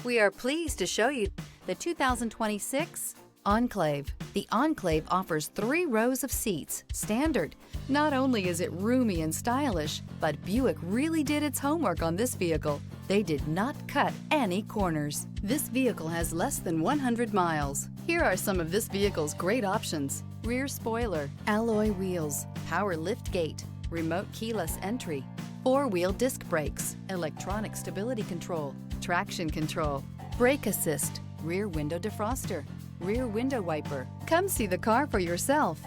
We are pleased to show you the 2026 Enclave. The Enclave offers 3 rows of seats, standard. Not only is it roomy and stylish, but Buick really did its homework on this vehicle. They did not cut any corners. This vehicle has less than 100 miles. Here are some of this vehicle's great options: rear spoiler, alloy wheels, power lift gate, remote keyless entry, 4-wheel disc brakes, electronic stability control, traction control, brake assist, rear window defroster, rear window wiper. Come see the car for yourself.